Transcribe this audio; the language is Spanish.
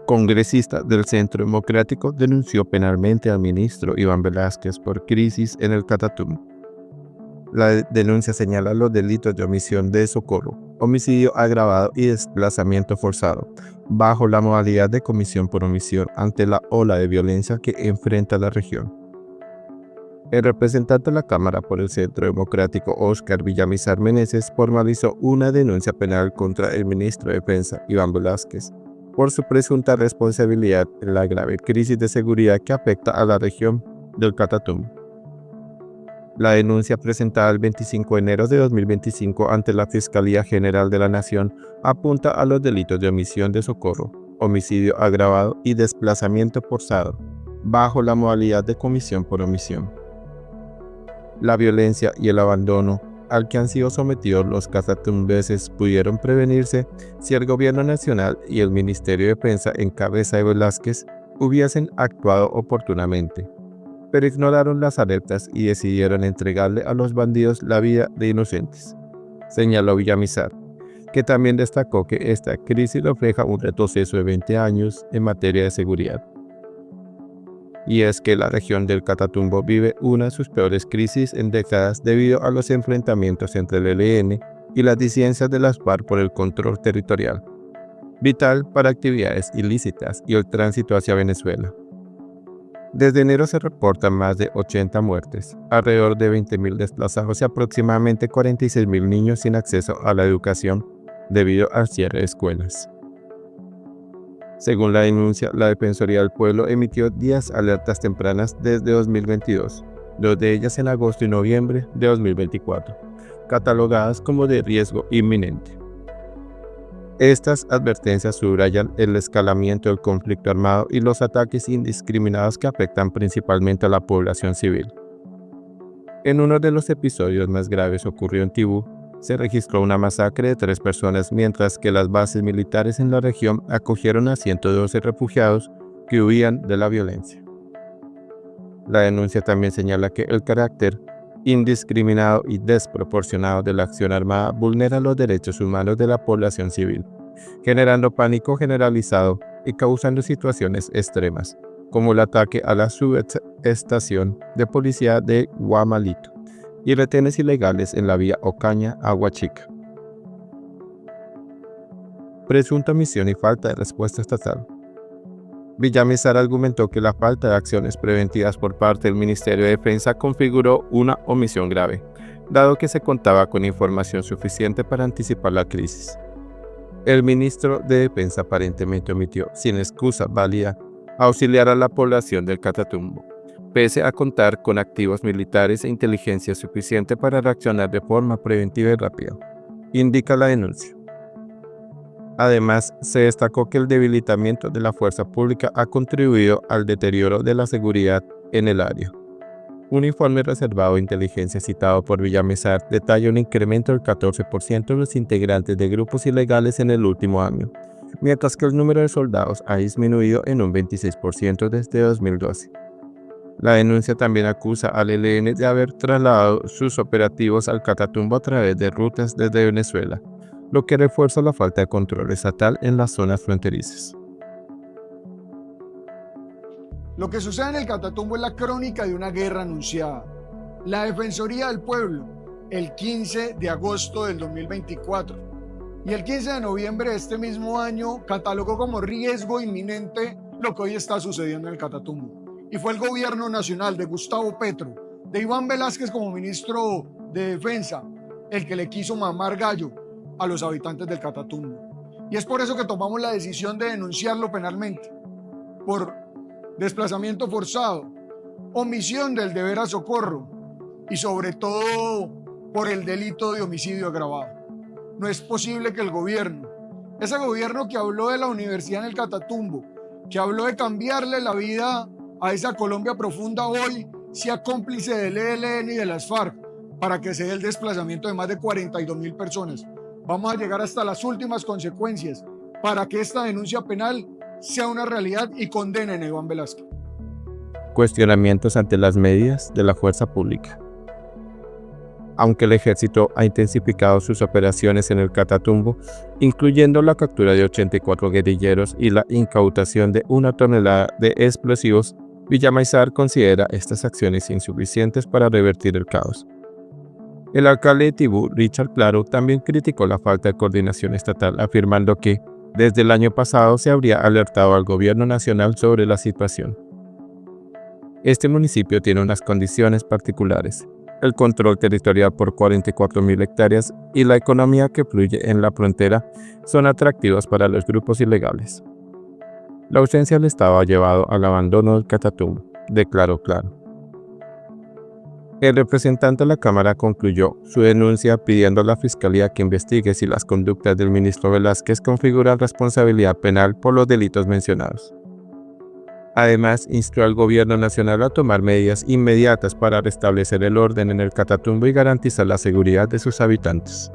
congresista del Centro Democrático, denunció penalmente al ministro Iván Velásquez por crisis en el Catatumbo. La denuncia señala los delitos de omisión de socorro, homicidio agravado y desplazamiento forzado, bajo la modalidad de comisión por omisión ante la ola de violencia que enfrenta la región. El representante de la Cámara por el Centro Democrático, Óscar Villamizar Meneses, formalizó una denuncia penal contra el ministro de Defensa, Iván Velásquez, por su presunta responsabilidad en la grave crisis de seguridad que afecta a la región del Catatumbo. La denuncia presentada el 25 de enero de 2025 ante la Fiscalía General de la Nación apunta a los delitos de omisión de socorro, homicidio agravado y desplazamiento forzado, bajo la modalidad de comisión por omisión. La violencia y el abandono al que han sido sometidos los catatumbenses pudieron prevenirse si el Gobierno Nacional y el Ministerio de Defensa en cabeza de Velásquez hubiesen actuado oportunamente, pero ignoraron las alertas y decidieron entregarle a los bandidos la vida de inocentes, señaló Villamizar, que también destacó que esta crisis refleja un retroceso de 20 años en materia de seguridad. Y es que la región del Catatumbo vive una de sus peores crisis en décadas debido a los enfrentamientos entre el ELN y las disidencias de las FARC por el control territorial, vital para actividades ilícitas y el tránsito hacia Venezuela. Desde enero se reportan más de 80 muertes, alrededor de 20.000 desplazados y aproximadamente 46.000 niños sin acceso a la educación debido al cierre de escuelas. Según la denuncia, la Defensoría del Pueblo emitió 10 alertas tempranas desde 2022, 2 de ellas en agosto y noviembre de 2024, catalogadas como de riesgo inminente. Estas advertencias subrayan el escalamiento del conflicto armado y los ataques indiscriminados que afectan principalmente a la población civil. En uno de los episodios más graves ocurrió en Tibú, se registró una masacre de 3 personas, mientras que las bases militares en la región acogieron a 112 refugiados que huían de la violencia. La denuncia también señala que el carácter indiscriminado y desproporcionado de la acción armada vulnera los derechos humanos de la población civil, generando pánico generalizado y causando situaciones extremas, como el ataque a la subestación de policía de Guamalito y retenes ilegales en la vía Ocaña-Agua Chica. Presunta omisión y falta de respuesta estatal. Villamizar argumentó que la falta de acciones preventivas por parte del Ministerio de Defensa configuró una omisión grave, dado que se contaba con información suficiente para anticipar la crisis. El ministro de Defensa aparentemente omitió, sin excusa válida, auxiliar a la población del Catatumbo, pese a contar con activos militares e inteligencia suficiente para reaccionar de forma preventiva y rápida, indica la denuncia. Además, se destacó que el debilitamiento de la fuerza pública ha contribuido al deterioro de la seguridad en el área. Un informe reservado de inteligencia citado por Villamizar detalla un incremento del 14% de los integrantes de grupos ilegales en el último año, mientras que el número de soldados ha disminuido en un 26% desde 2012. La denuncia también acusa al ELN de haber trasladado sus operativos al Catatumbo a través de rutas desde Venezuela, lo que refuerza la falta de control estatal en las zonas fronterizas. Lo que sucede en el Catatumbo es la crónica de una guerra anunciada. La Defensoría del Pueblo, el 15 de agosto del 2024, y el 15 de noviembre de este mismo año catalogó como riesgo inminente lo que hoy está sucediendo en el Catatumbo. Y fue el gobierno nacional de Gustavo Petro, de Iván Velásquez como ministro de Defensa, el que le quiso mamar gallo a los habitantes del Catatumbo. Y es por eso que tomamos la decisión de denunciarlo penalmente, por desplazamiento forzado, omisión del deber a socorro y sobre todo por el delito de homicidio agravado. No es posible que el gobierno, ese gobierno que habló de la universidad en el Catatumbo, que habló de cambiarle la vida a esa Colombia profunda, hoy sea cómplice del ELN y de las FARC para que se dé el desplazamiento de más de 42.000 personas. Vamos a llegar hasta las últimas consecuencias para que esta denuncia penal sea una realidad y condenen a Iván Velásquez. Cuestionamientos ante las medidas de la fuerza pública. aunque el ejército ha intensificado sus operaciones en el Catatumbo, incluyendo la captura de 84 guerrilleros y la incautación de 1 tonelada de explosivos, Villamizar considera estas acciones insuficientes para revertir el caos. El alcalde de Tibú, Richard Claro, también criticó la falta de coordinación estatal, afirmando que desde el año pasado se habría alertado al gobierno nacional sobre la situación. Este municipio tiene unas condiciones particulares: el control territorial por 44.000 hectáreas y la economía que fluye en la frontera son atractivos para los grupos ilegales. La ausencia del Estado ha llevado al abandono del Catatumbo, declaró Claro. El representante de la Cámara concluyó su denuncia pidiendo a la Fiscalía que investigue si las conductas del ministro Velázquez configuran responsabilidad penal por los delitos mencionados. Además, instó al gobierno nacional a tomar medidas inmediatas para restablecer el orden en el Catatumbo y garantizar la seguridad de sus habitantes.